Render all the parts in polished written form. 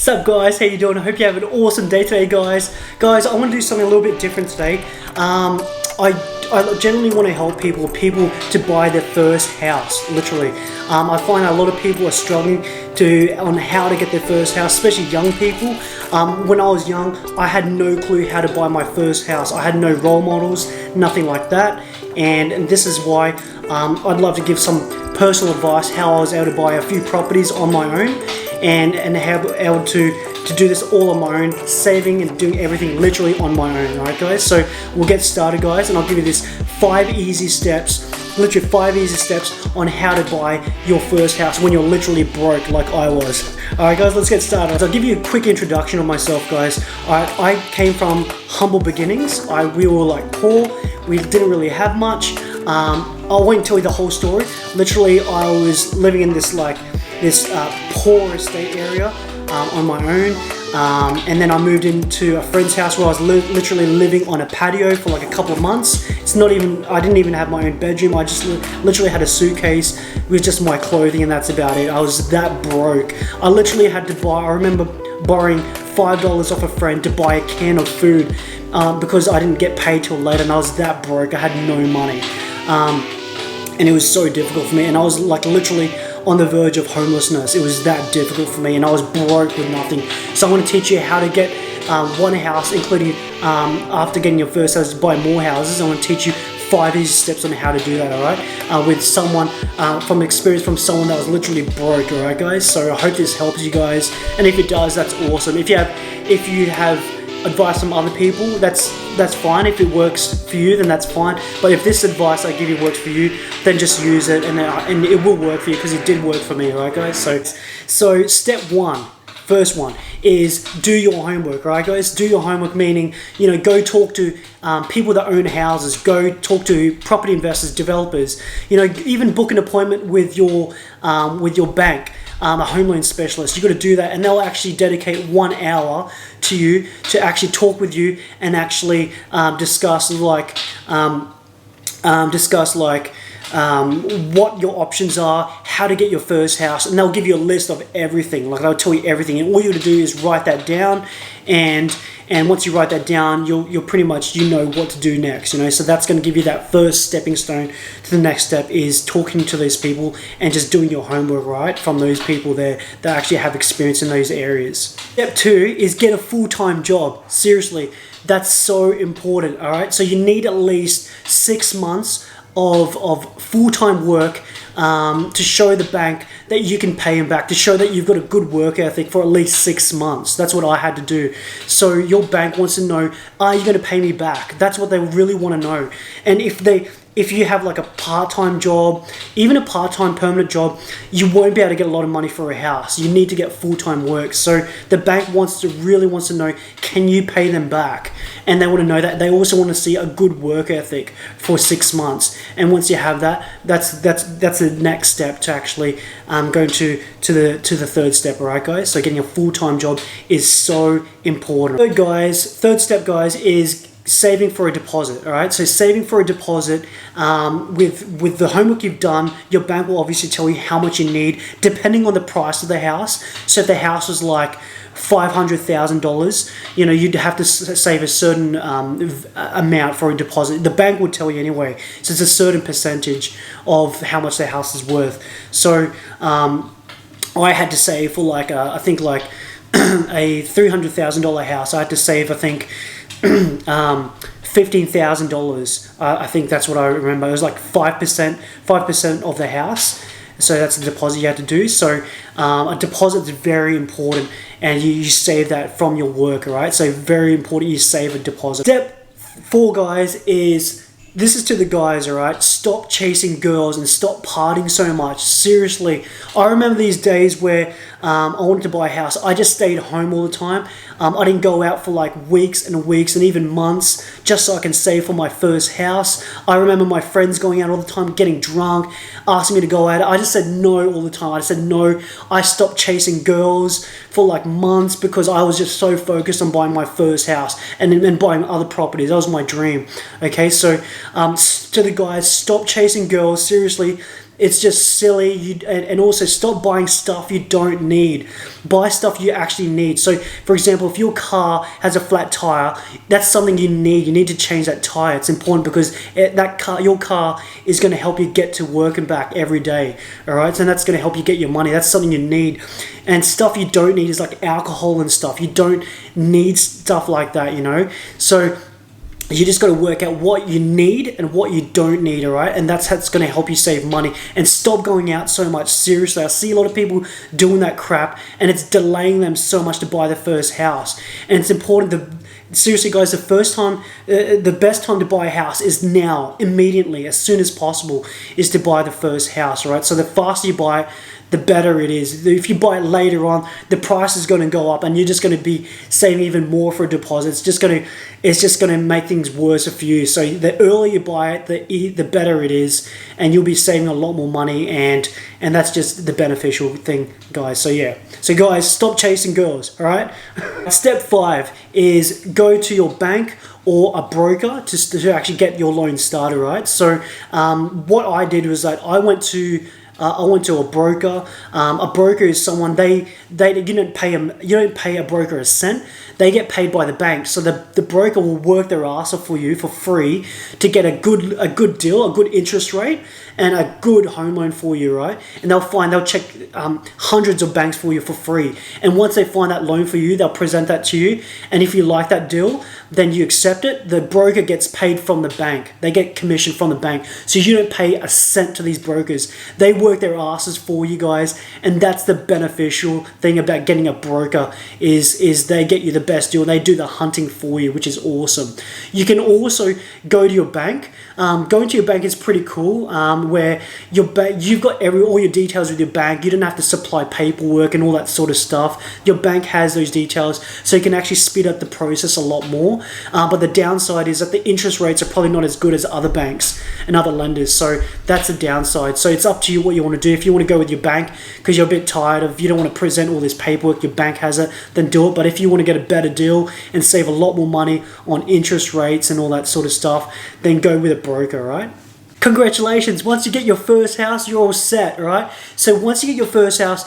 What's up guys, how you doing? I hope you have an awesome day today guys. Guys, I want to do something a little bit different today. I generally want to help people to buy their first house, literally. I find a lot of people are struggling on how to get their first house, especially young people. When I was young, I had no clue how to buy my first house. I had no role models, nothing like that. And this is why I'd love to give some personal advice how I was able to buy a few properties on my own and how able to do this all on my own, saving and doing everything literally on my own. Alright guys, so we'll get started guys, and I'll give you this 5 easy steps, literally 5 easy steps on how to buy your first house when you're literally broke like I was. Alright guys, let's get started. I'll give you a quick introduction of myself guys. I came from humble beginnings. We were like poor, we didn't really have much. I won't tell you the whole story. Literally I was living in this poor estate area on my own, and then I moved into a friend's house where I was literally living on a patio for like a couple of months. I didn't even have my own bedroom. I just literally had a suitcase with just my clothing, and that's about it. I was that broke. I literally had to buy, I remember borrowing $5 off a friend to buy a can of food because I didn't get paid till later, and I was that broke. I had no money, and it was so difficult for me, and I was like literally on the verge of homelessness. It was that difficult for me, and I was broke with nothing. So I want to teach you how to get one house, including after getting your first house, buy more houses. I want to teach you 5 easy steps on how to do that, alright? With someone, from experience from someone that was literally broke, alright guys? So I hope this helps you guys, and if it does, that's awesome. If you have advice from other people, that's fine. If it works for you, then that's fine. But if this advice I give you works for you, then just use it, and it will work for you, because it did work for me, alright guys? So step one, first one, is do your homework, alright guys? Do your homework, meaning, go talk to people that own houses, go talk to property investors, developers, even book an appointment with your bank, a home loan specialist. You got to do that, and they'll actually dedicate 1 hour to you to actually talk with you and actually discuss what your options are, how to get your first house, and they'll give you a list of everything. Like, they'll tell you everything, and all you got to do is write that down, and once you write that down, you'll pretty much what to do next. So that's going to give you that first stepping stone to the next step, is talking to those people and just doing your homework, right, from those people there that actually have experience in those areas. Step 2 is get a full-time job. Seriously, that's so important. All right, so you need at least 6 months of full-time work to show the bank that you can pay them back, to show that you've got a good work ethic for at least 6 months. That's what I had to do. So your bank wants to know, are you going to pay me back? That's what they really want to know. And if you have like a part-time job, even a part-time permanent job, you won't be able to get a lot of money for a house. You need to get full-time work. So the bank really wants to know, can you pay them back? And they want to know that. They also want to see a good work ethic for 6 months. And once you have that, that's the next step to actually go to the third step, all right guys? So getting a full-time job is so important. Third step guys is saving for a deposit. All right, so saving for a deposit, with the homework you've done, your bank will obviously tell you how much you need depending on the price of the house. So if the house was like $500,000, you'd have to save a certain amount for a deposit. The bank would tell you anyway, so it's a certain percentage of how much the house is worth. So I had to save for I think a $300,000 house. I had to save, I think, $15,000. I think that's what I remember. It was like 5% of the house. So that's the deposit you had to do. So a deposit is very important, and you save that from your work, all right? So very important you save a deposit. Step 4, guys, this is to the guys, all right? Stop chasing girls and stop partying so much. Seriously, I remember these days where I wanted to buy a house. I just stayed home all the time. I didn't go out for like weeks and weeks and even months just so I can save for my first house. I remember my friends going out all the time, getting drunk, asking me to go out. I just said no all the time. I just said no. I stopped chasing girls for like months because I was just so focused on buying my first house and then buying other properties. That was my dream. Okay, so to the guys, stop chasing girls. Seriously, It's just silly. And also stop buying stuff you don't need. Buy stuff you actually need. So, for example, if your car has a flat tire, that's something you need. You need to change that tire. It's important because your car is going to help you get to work and back every day. All right, so that's going to help you get your money. That's something you need. And stuff you don't need is like alcohol and stuff. You don't need stuff like that, you know. So you just got to work out what you need and what you don't need, all right? And that's how it's going to help you save money. And stop going out so much. Seriously, I see a lot of people doing that crap, and it's delaying them so much to buy their first house. And it's important to... Seriously, guys, the best time to buy a house is now, immediately, as soon as possible, is to buy the first house, right? So the faster you buy it, the better it is. If you buy it later on, the price is going to go up, and you're just going to be saving even more for a deposit. It's just going to make things worse for you. So the earlier you buy it, the better it is, and you'll be saving a lot more money, and that's just the beneficial thing, guys. So yeah. So guys, stop chasing girls, all right? Step 5 is go to your bank or a broker to actually get your loan started, right? So what I did was that I went to a broker. A broker is someone you don't pay a broker a cent. They get paid by the bank. So the broker will work their ass off for you for free to get a good deal, a good interest rate, and a good home loan for you, right? And they'll check hundreds of banks for you for free. And once they find that loan for you, they'll present that to you. And if you like that deal, then you accept it. The broker gets paid from the bank. They get commission from the bank. So you don't pay a cent to these brokers. They work their asses for you guys. And that's the beneficial thing about getting a broker is they get you the best deal. They do the hunting for you, which is awesome. You can also go to your bank. Going to your bank is pretty cool, where you've got all your details with your bank. You don't have to supply paperwork and all that sort of stuff. Your bank has those details, so you can actually speed up the process a lot more. But the downside is that the interest rates are probably not as good as other banks and other lenders, so that's a downside. So it's up to you what you want to do. If you want to go with your bank because you're a bit tired of, you don't want to present all this paperwork, your bank has it, then do it. But if you want to get a better deal and save a lot more money on interest rates and all that sort of stuff, then go with a broker, right? Congratulations, once you get your first house, you're all set, right? So once you get your first house,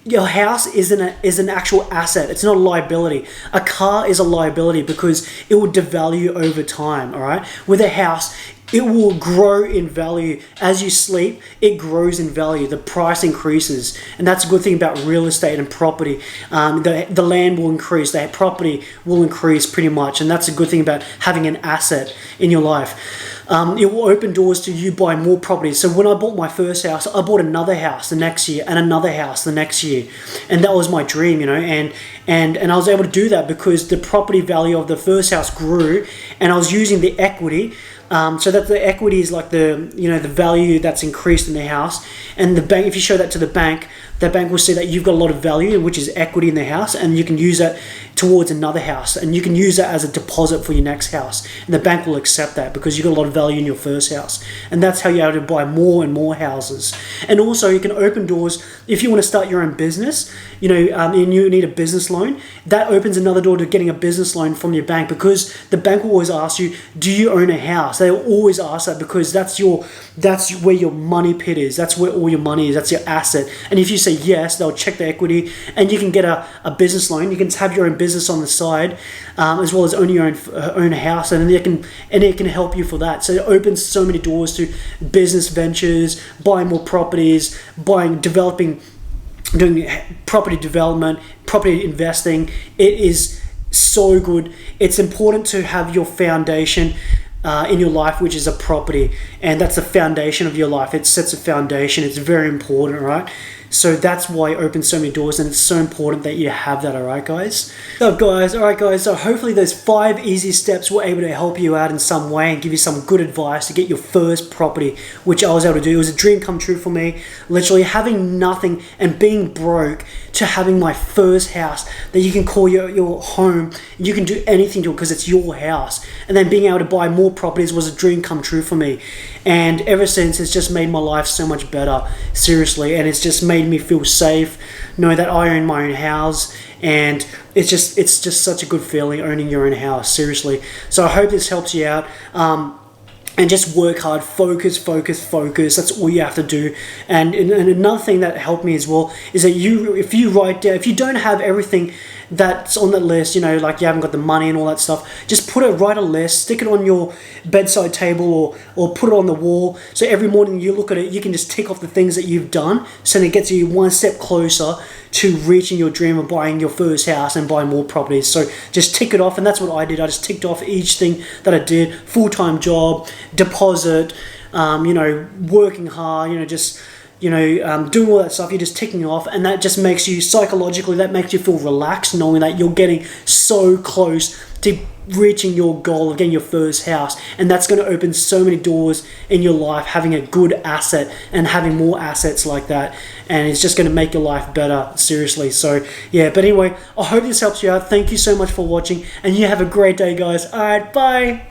your house is an actual asset. It's not a liability. A car is a liability because it will devalue over time, all right? With a house, it will grow in value. As you sleep, it grows in value. The price increases. And that's a good thing about real estate and property. The land will increase. The property will increase pretty much. And that's a good thing about having an asset in your life. It will open doors to you buying more properties. So when I bought my first house, I bought another house the next year and another house the next year. And that was my dream, you know, and I was able to do that because the property value of the first house grew, and I was using the equity. So that the equity is like the value that's increased in the house, and the bank, if you show that to the bank will see that you've got a lot of value, which is equity in the house, and you can use that towards another house, and you can use that as a deposit for your next house, and the bank will accept that because you've got a lot of value in your first house. And that's how you're able to buy more and more houses. And also you can open doors if you want to start your own business, and you need a business loan. That opens another door to getting a business loan from your bank, because the bank will always ask you, do you own a house? They will always ask that because that's where your money pit is. That's where all your money is. That's your asset. And if you say yes, they'll check the equity, and you can get a business loan. You can have your own business on the side, as well as own your own house, and it can help you for that. So it opens so many doors to business ventures, buying more properties, doing property development, property investing. It is so good. It's important to have your foundation in your life, which is a property, and that's the foundation of your life. It sets a foundation. It's very important, right? So that's why it opens so many doors, and it's so important that you have that, alright guys? So hopefully those 5 easy steps were able to help you out in some way and give you some good advice to get your first property, which I was able to do. It was a dream come true for me, literally having nothing and being broke to having my first house that you can call your home. You can do anything to it because it's your house. And then being able to buy more properties was a dream come true for me. And ever since, it's just made my life so much better, seriously, and it's just made me feel safe, know that I own my own house, and it's just such a good feeling owning your own house, seriously. So I hope this helps you out. and just work hard, focus, focus, focus. That's all you have to do. And another thing that helped me as well is that if you write down, if you don't have everything that's on that list, you know, like you haven't got the money and all that stuff, just write a list, stick it on your bedside table or put it on the wall. So every morning you look at it, you can just tick off the things that you've done. So it gets you one step closer to reaching your dream of buying your first house and buying more properties. So just tick it off, and that's what I did. I just ticked off each thing that I did: full-time job, deposit, you know, working hard, you know, just, you know, doing all that stuff. You're just ticking off, and that just makes you psychologically, that makes you feel relaxed, knowing that you're getting so close to reaching your goal of getting your first house. And that's going to open so many doors in your life, having a good asset and having more assets like that, and it's just going to make your life better, seriously. So yeah, but anyway, I hope this helps you out. Thank you so much for watching, and you have a great day, guys. All right, bye.